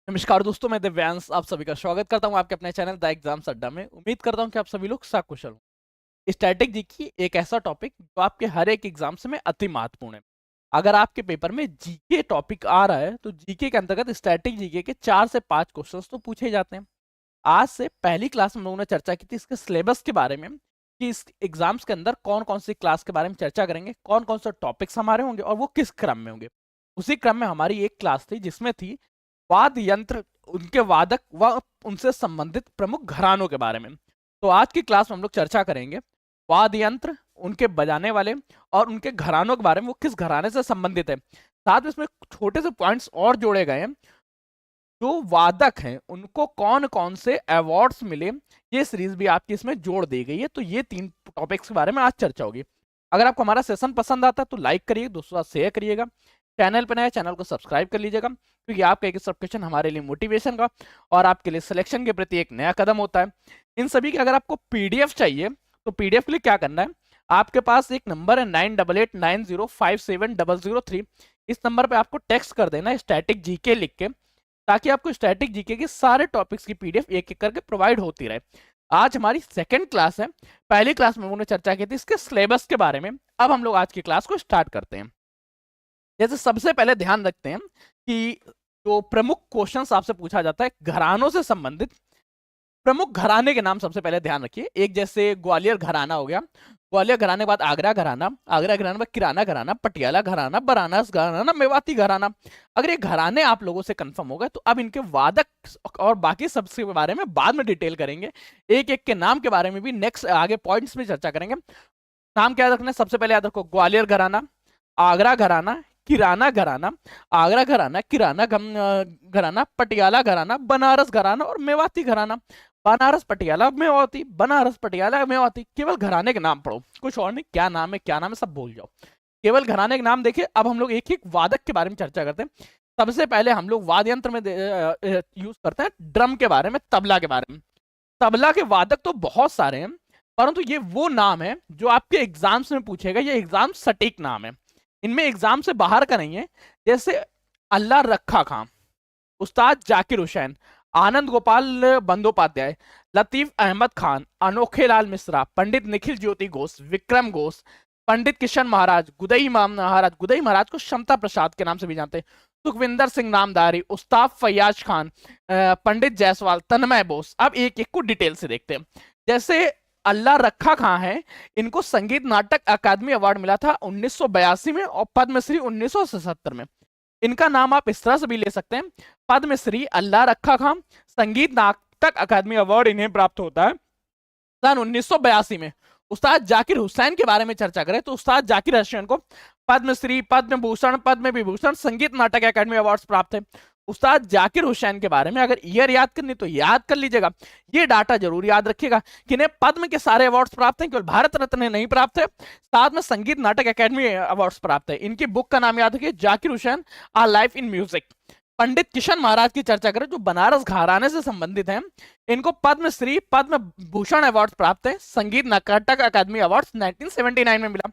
नमस्कार दोस्तों, मैं दिव्यांश आप सभी का स्वागत करता हूं आपके अपने चैनल द एग्जाम्स अड्डा में। उम्मीद करता हूं कि आप सभी लोग सकुशल हों। स्टैटिक जीके एक ऐसा टॉपिक जो आपके हर एक एग्जाम्स में अति महत्वपूर्ण है। अगर आपके पेपर में जीके टॉपिक आ रहा है तो जीके के अंतर्गत स्टैटिक जीके के 4 से 5 क्वेश्चंस तो पूछे जाते हैं। आज से पहली क्लास में हम लोगों ने चर्चा की थी इसके सिलेबस के बारे में कि इस एग्जाम्स के अंदर कौन कौन सी क्लास के बारे में चर्चा करेंगे, कौन कौन से टॉपिक्स हमारे होंगे और वो किस क्रम में होंगे। उसी क्रम में हमारी एक क्लास थी जिसमें थी वाद्य यंत्र, उनके वादक व उनसे संबंधित प्रमुख घरानों के बारे में। तो आज की क्लास में हम लोग चर्चा करेंगे वाद्य यंत्र, उनके बजाने वाले और उनके घरानों के बारे में, वो किस घराने से संबंधित है। साथ में इसमें छोटे से पॉइंट्स और जोड़े गए हैं, जो वादक हैं उनको कौन कौन से अवार्ड्स मिले, ये सीरीज भी आपकी इसमें जोड़ दी गई है। तो ये 3 टॉपिक्स के बारे में आज चर्चा होगी। अगर आपको हमारा सेशन पसंद आता है तो लाइक करिए, दोस्तों साथ शेयर करिएगा, चैनल पर नए चैनल को सब्सक्राइब कर लीजिएगा, क्योंकि आपका एक सब्सक्रिप्शन हमारे लिए मोटिवेशन का और आपके लिए सिलेक्शन के प्रति एक नया कदम होता है। इन सभी की अगर आपको पीडीएफ चाहिए तो पीडीएफ के लिए क्या करना है, आपके पास एक नंबर है 9889057003। इस नंबर पे आपको टेक्स्ट कर देना है स्टैटिक जीके लिख के, ताकि आपको स्टैटिक जीके के सारे टॉपिक्स की पीडीएफ एक एक करके प्रोवाइड होती रहे। आज हमारी सेकंड क्लास है। पहली क्लास में उन्होंने चर्चा की थी इसके सिलेबस के बारे में। अब हम लोग आज की क्लास को स्टार्ट करते हैं। जैसे सबसे पहले ध्यान रखते हैं कि जो प्रमुख क्वेश्चंस आपसे पूछा जाता है घरानों से संबंधित, प्रमुख घराने के नाम सबसे पहले ध्यान रखिए। एक जैसे ग्वालियर घराना हो गया, ग्वालियर घराने के बाद आगरा घराना, आगरा घराने के बाद किराना घराना, पटियाला घराना, बनारस घराना, मेवाती घराना। अगर ये घराने आप लोगों से कंफर्म हो गए तो अब इनके वादक और बाकी सबसे बारे में बाद में डिटेल करेंगे। एक एक के नाम के बारे में भी नेक्स्ट आगे पॉइंट्स में चर्चा करेंगे। नाम क्या याद रखना है, सबसे पहले याद रखो ग्वालियर घराना, आगरा घराना, किराना घराना, आगरा घराना, किराना घराना, पटियाला घराना, बनारस घराना और मेवाती घराना। बनारस पटियाला मेवाती, बनारस पटियाला मेवाती, केवल घराने के नाम पढ़ो, कुछ और नहीं। क्या नाम है क्या नाम है सब भूल जाओ, केवल घराने के नाम देखिए। अब हम लोग एक एक वादक के बारे में चर्चा करते हैं। सबसे पहले हम लोग वाद्य यंत्र में यूज करते हैं ड्रम के बारे में, तबला के बारे में। तबला के वादक तो बहुत सारे हैं, परंतु ये वो नाम है जो आपके एग्जाम्स में पूछेगा। ये एग्जाम सटीक नाम है, इनमें एग्जाम से बाहर का नहीं है। जैसे अल्लाह रखा खां, उस्ताद जाकिर हुसैन, आनंद गोपाल बंदोपाध्याय, लतीफ अहमद खान, अनोखे लाल मिश्रा, पंडित निखिल ज्योति घोष, विक्रम घोष, पंडित किशन महाराज, गुदई महाराज को क्षमता प्रसाद के नाम से भी जानते हैं, सुखविंदर सिंह नामधारी, उस्ताद फैयाज खान, पंडित जायसवाल, तन्मय बोस। अब एक एक को डिटेल से देखते हैं। जैसे अल्लाह रखा खां है, इनको संगीत नाटक अकादमी अवार्ड मिला था 1982 में और पद्मश्री 1977 में। इनका नाम आप इस तरह से भी ले सकते हैं, पद्मश्री अल्लाह रखा खां, संगीत नाटक अकादमी अवार्ड इन्हें प्राप्त होता है सन 1982 में। उस्ताद जाकिर हुसैन के बारे में चर्चा करें तो उस्ताद जाकिर हुसैन को पद्मश्री, पद्म भूषण, पद्म विभूषण, संगीत नाटक अकादमी अवार्ड प्राप्त है। उस्ताद जाकिर हुसैन के बारे में अगर ईयर याद करनी तो याद कर लीजिएगा, ये डाटा जरूर याद रखिएगा कि इन्हें पद्म के सारे अवार्ड्स प्राप्त हैं, केवल भारत रत्न नहीं प्राप्त है। साथ में संगीत नाटक अकादमी अवार्ड्स प्राप्त है। इनकी बुक का नाम याद रखिए, जाकिर हुसैन आ लाइफ इन म्यूजिक। पंडित किशन महाराज की चर्चा करें जो बनारस घराने से संबंधित हैं, इनको पद्मश्री, पद्म भूषण अवार्ड प्राप्त है। संगीत नाटक अकादमी अवार्ड 1979 में मिला।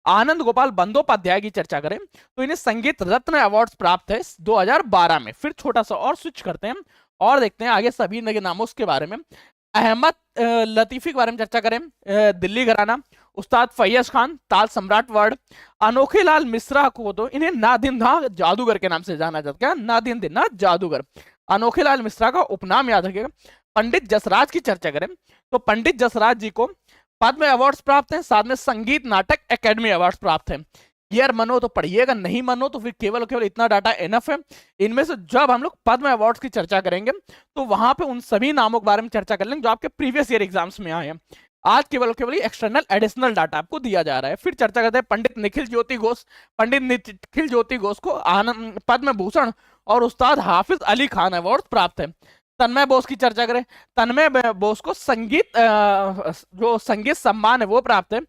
आनंद गोपाल बंदोपाध्याय की चर्चा करें तो इन्हें संगीत रत्न अवार्ड प्राप्त है 2012 में। फिर छोटा सा और स्विच करते हैं और देखते हैं आगे सभी के नामों के बारे में। अहमद लतीफी के बारे में चर्चा करें, दिल्ली घराना, उस्ताद फैयज खान, ताल सम्राट वर्ड, अनोखे लाल मिश्रा को तो इन्हें नादिन जादूगर के नाम से जाना जाता है, नादिन जादूगर। अनोखे लाल मिश्रा का उपनाम याद रखिएगा। पंडित जसराज की चर्चा करें तो पंडित जसराज जी को पद्म अवार्ड्स प्राप्त हैं, साथ में संगीत नाटक अकेडमी अवार्ड्स प्राप्त हैं। यार मनो तो पढ़िएगा, नहीं मनो तो फिर केवल केवल इतना डाटा एनफ है। इनमें से जब हम लोग पद्म अवार्ड्स की चर्चा करेंगे तो वहां पे उन सभी नामों के बारे में चर्चा कर लेंगे जो आपके प्रीवियस ईयर एग्जाम्स में आए हैं। आज केवल केवल एक्सटर्नल एडिशनल डाटा आपको दिया जा रहा है। फिर चर्चा करते हैं पंडित निखिल ज्योति घोष। पंडित निखिल ज्योति घोष को आनंद पद्म भूषण और उस्ताद हाफिज अली खान अवार्ड प्राप्त है। तन्मय बोस की चर्चा करें, तन्मय बोस को संगीत जो संगीत सम्मान है वो प्राप्त है।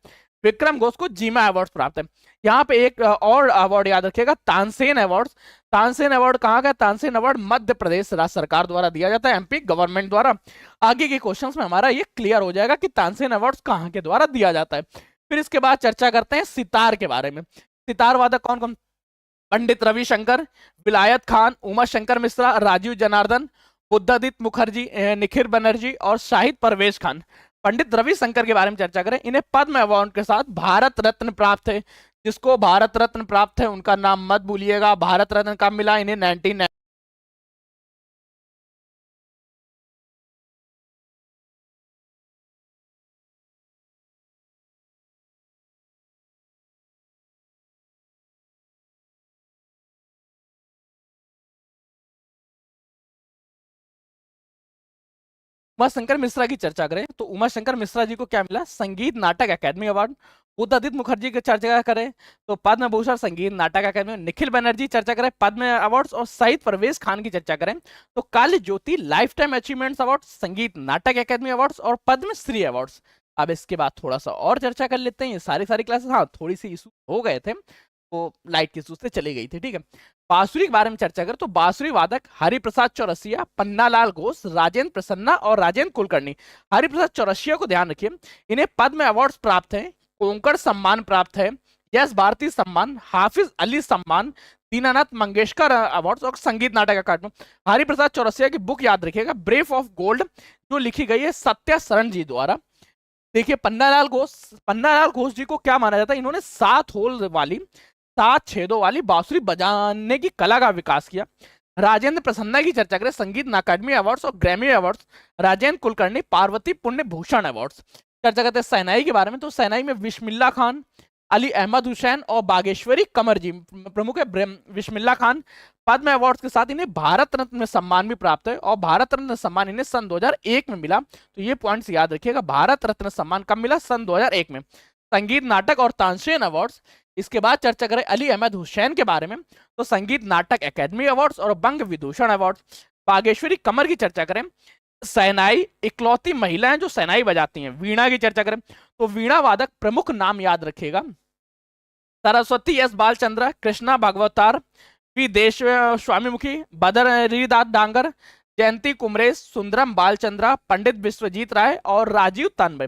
विक्रम घोष को जीमा अवार्ड प्राप्त है। यहाँ पे एक और अवार्ड याद रखिएगा, तानसेन अवार्ड। तानसेन अवार्ड कहाँ का? तानसेन अवार्ड मध्य प्रदेश राज्य सरकार द्वारा दिया जाता है, एमपी गवर्नमेंट द्वारा। आगे के क्वेश्चंस में हमारा ये क्लियर हो जाएगा कि तानसेन अवार्ड कहाँ के द्वारा दिया जाता है। फिर इसके बाद चर्चा करते हैं सितार के बारे में। सितार वादक कौन कौन? पंडित रविशंकर, विलायत खान, उमा शंकर मिश्रा, राजीव जनार्दन, बुद्धादित्य मुखर्जी, निखिल बनर्जी और शाहिद परवेज खान। पंडित रविशंकर के बारे में चर्चा करें, इन्हें पद्म अवार्ड के साथ भारत रत्न प्राप्त है। जिसको भारत रत्न प्राप्त है उनका नाम मत भूलिएगा। भारत रत्न कब मिला इन्हें? 19। उमा शंकर मिश्रा की चर्चा करें तो उमा शंकर मिश्रा जी को क्या मिला? संगीत नाटक अकादमी अवार्ड। उदित मुखर्जी की चर्चा करें तो पद्म भूषण संगीत नाटक अकादमी। निखिल बनर्जी चर्चा करें पद्म अवार्ड्स। और शहीद परवेज खान की चर्चा करें तो काली ज्योति लाइफ टाइम अचीवमेंट्स अवार्ड, संगीत नाटक अकादमी अवार्ड्स और पद्मश्री अवार्ड्स। अब इसके बाद थोड़ा सा और चर्चा कर लेते हैं। ये सारी सारी क्लासेस, हाँ थोड़ी सी इशू हो गए थे, वो लाइट के इशू से चली गई थी, ठीक है। बांसुरी के बारे में चर्चा करें तो बांसुरी वादक हरिप्रसाद चौरसिया, पन्नालाल घोष, राजेंद्र प्रसन्ना और राजेंद्र कुलकर्णी। हरिप्रसाद चौरसिया को ध्यान रखिए, इन्हें पद्म अवार्ड प्राप्त है, कोंकण सम्मान प्राप्त है, यस भारती सम्मान, हाफिज अली सम्मान, दीनानाथ मंगेशकर अवार्ड और संगीत नाटक अकादमी। हरिप्रसाद चौरसिया की बुक याद रखिएगा, ब्रेफ ऑफ गोल्ड, जो लिखी गई है सत्या शरण जी द्वारा। देखिए पन्नालाल घोष जी को क्या माना जाता है? इन्होंने 7 होल वाली, 7 छेदों वाली बांसुरी बजाने की कला का विकास किया। राजेंद्र प्रसन्ना की चर्चा करें, संगीत अकादमी अवार्ड्स और ग्रैमी अवार्ड्स। राजेंद्र कुलकर्णी पार्वती पुण्य भूषण अवार्ड्स। चर्चा करते हैं शहनाई के बारे में तो शहनाई में बिस्मिल्लाह खान, अली अहमद हुसैन और बागेश्वरी कमर जी प्रमुख है। बिस्मिल्लाह खान पद्म अवार्ड्स के साथ इन्हें भारत रत्न में सम्मान भी प्राप्त है और भारत रत्न सम्मान इन्हें सन 2001 में मिला। तो ये पॉइंट्स याद रखिएगा, भारत रत्न सम्मान कब मिला? सन 2001 में। संगीत नाटक और तानसेन अवार्ड्स। इसके बाद चर्चा करें अली अहमद हुसैन के बारे में तो संगीत नाटक अकादमी अवार्ड्स और बंग विभूषण अवार्ड्स। बागेश्वरी कमर की चर्चा करें, शहनाई इकलौती महिला हैं जो शहनाई बजाती हैं। वीणा की चर्चा करें तो वीणा वादक प्रमुख नाम याद रखिएगा, सरस्वती एस बालचंद्र, कृष्णा भागवतार, पी देश स्वामीमुखी, बदरीदास डांगर, जयंती कुमरेश, सुंदरम बालचंद्रा, पंडित विश्वजीत राय और राजीव तानवे।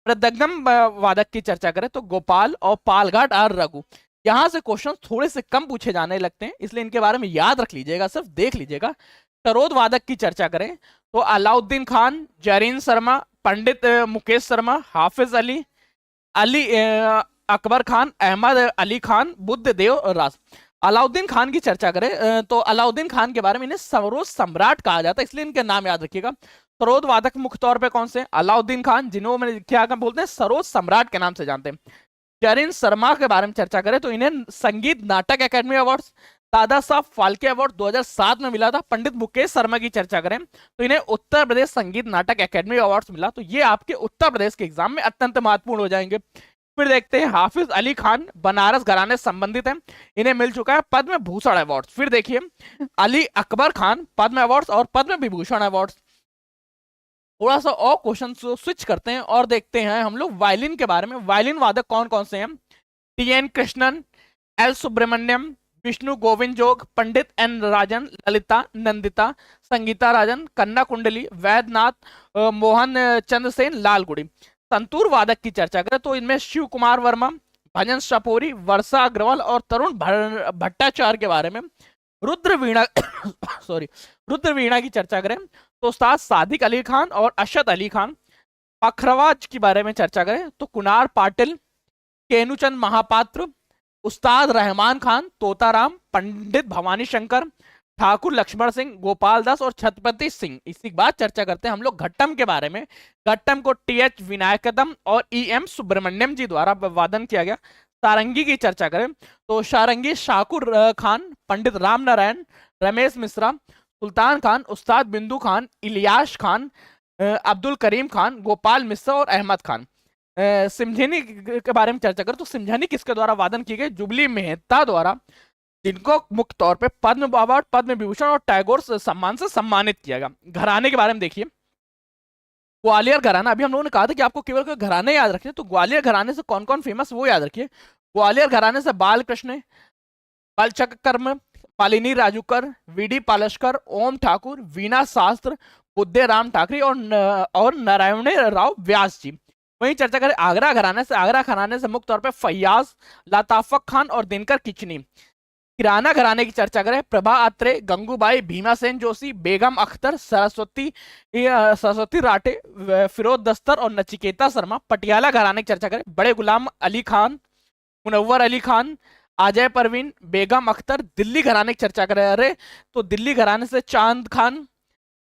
मृदंगम वादक की चर्चा करें तो गोपाल और पालघाट आर रघु। यहां से क्वेश्चन थोड़े से कम पूछे जाने लगते हैं, इसलिए इनके बारे में याद रख लीजिएगा, सिर्फ देख लीजिएगा। सरोद वादक की चर्चा करें तो अलाउद्दीन खान, जरीन शर्मा, पंडित मुकेश शर्मा, हाफिज अली, अली अकबर खान, अहमद अली खान, बुद्धदेव और राज। अलाउद्दीन खान की चर्चा करें तो अलाउद्दीन खान के बारे में इन्हें सरोद सम्राट कहा जाता है, इसलिए इनके नाम याद रखिएगा। सरोद वादक मुख्य तौर पे कौन से? अलाउद्दीन खान, जिन्हों में क्या बोलते हैं सरोद सम्राट के नाम से जानते हैं। जरीन शर्मा के बारे में चर्चा करें तो इन्हें संगीत नाटक अकादमी अवार्ड्स, दादा साहब फाल्के अवार्ड 2007 में मिला था। पंडित मुकेश शर्मा की चर्चा करें तो इन्हें उत्तर प्रदेश संगीत नाटक अकादमी अवार्ड्स मिला। तो ये आपके उत्तर प्रदेश के एग्जाम में अत्यंत महत्वपूर्ण हो जाएंगे। फिर देखते हैं हाफिज अली खान, बनारस घराने से संबंधित है, इन्हें मिल चुका है पद्म भूषण अवार्ड। फिर देखिए अली अकबर खान, पद्म अवार्ड्स और पद्म विभूषण अवार्ड्स। थोड़ा सा और क्वेश्चन स्विच करते हैं और देखते हैं हम लोग वायलिन के बारे में। वायलिन वादक कौन कौन से हैं? टी.एन. कृष्णन, एल सुब्रमण्यम, विष्णु गोविंद जोग, पंडित एन राजन, ललिता नंदिता, संगीता राजन, कन्ना कुंडली, वैद्यनाथ, मोहन चंद्रसेन, लालगुड़ी। संतूर वादक की चर्चा करें तो इनमें शिव कुमार वर्मा, भजन शपोरी, वर्षा अग्रवाल और तरुण भट्टाचार्य के बारे में। रुद्र वीणा सॉरी रुद्र वीणा की चर्चा करें तो उस्ताद सादिक अली खान और अशद अली खान। पखरवाज के बारे में चर्चा करें तो कुनार पाटिल, केनुचंद महापात्र, उस्ताद रहमान खान, तोताराम, पंडित भवानी शंकर, ठाकुर लक्ष्मण सिंह, गोपाल दास और छत्रपति सिंह। इसी के बाद चर्चा करते हैं हम लोग घट्टम के बारे में। घट्टम को टी.एच. विनायकदम और ई.एम. सुब्रमण्यम जी द्वारा वादन किया गया। सारंगी की चर्चा करें तो सारंगी शाकुर खान, पंडित राम नारायण, रमेश मिश्रा, सुल्तान खान, उस्ताद बिंदु खान, इलियास खान, अब्दुल करीम खान, गोपाल मिश्रा और अहमद खान। सिमझनी के बारे में चर्चा करें तो सिमझनी किसके द्वारा वादन की गई? जुबली मेहता द्वारा, जिनको मुख्य तौर पे पद्म अवार्ड, पद्म विभूषण और टैगोर सम्मान से सम्मानित किया गया। घराने के बारे में देखिए, ग्वालियर घराना, अभी हम लोगों ने कहा था कि आपको केवल घराने याद रखने, तो ग्वालियर घराने से कौन कौन फेमस वो याद रखिए। ग्वालियर घराने से बालकृष्ण, बालचक्रम, मालिनी राजूकर, वीडी पालस्कर, ओम ठाकुर, वीणा शास्त्र, बुद्धे राम ठाकरे और नारायण राव व्यास जी। वहीं चर्चा करें आगरा घराने से, आगरा घराने से मुख्य तौर पे फैयाज, लताफक खान और दिनकर किचनी। किराना घराने की चर्चा करें, प्रभा अत्रे, गंगूबाई, भीमासेन जोशी, बेगम अख्तर, सरस्वती राठे, फिरोज दस्तर और नचिकेता शर्मा। पटियाला घराने की चर्चा करें, बड़े गुलाम अली खान, मुनव्वर अली खान, अजय परवीन, बेगम अख्तर। दिल्ली घराने की चर्चा करें अरे तो दिल्ली घराने से चांद खान,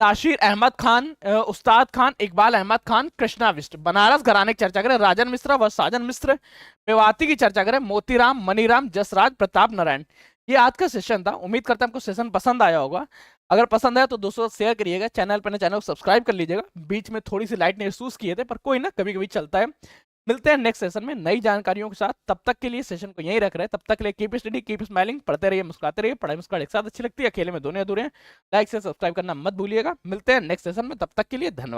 ताशीर अहमद खान, उस्ताद खान, इकबाल अहमद खान, कृष्णा बिष्ट। बनारस घराने की चर्चा करें, राजन मिश्रा व साजन मिश्र। मेवाती की चर्चा करें, मोतीराम, मनीराम, जसराज, प्रताप नारायण। ये आज का सेशन था। उम्मीद करता हूं आपको सेशन पसंद आया होगा। अगर पसंद आया तो दोस्तों शेयर करिएगा, चैनल पर चैनल को सब्सक्राइब कर लीजिएगा। बीच में थोड़ी सी लाइट महसूस किए थे, पर कोई ना, कभी कभी चलता है। मिलते हैं नेक्स्ट सेशन में नई जानकारियों के साथ। तब तक के लिए सेशन को यहीं रख रहे हैं। तब तक के लिए कीप स्टडी, कीप स्माइलिंग, पढ़ते रहिए, मुस्कुराते रहिए। पढ़ाई मुस्कुराहट एक साथ अच्छी लगती है, अकेले में दोनों अधूरे हैं। लाइक से सब्सक्राइब करना मत भूलिएगा। मिलते हैं नेक्स्ट सेशन में, तब तक के लिए धन्यवाद।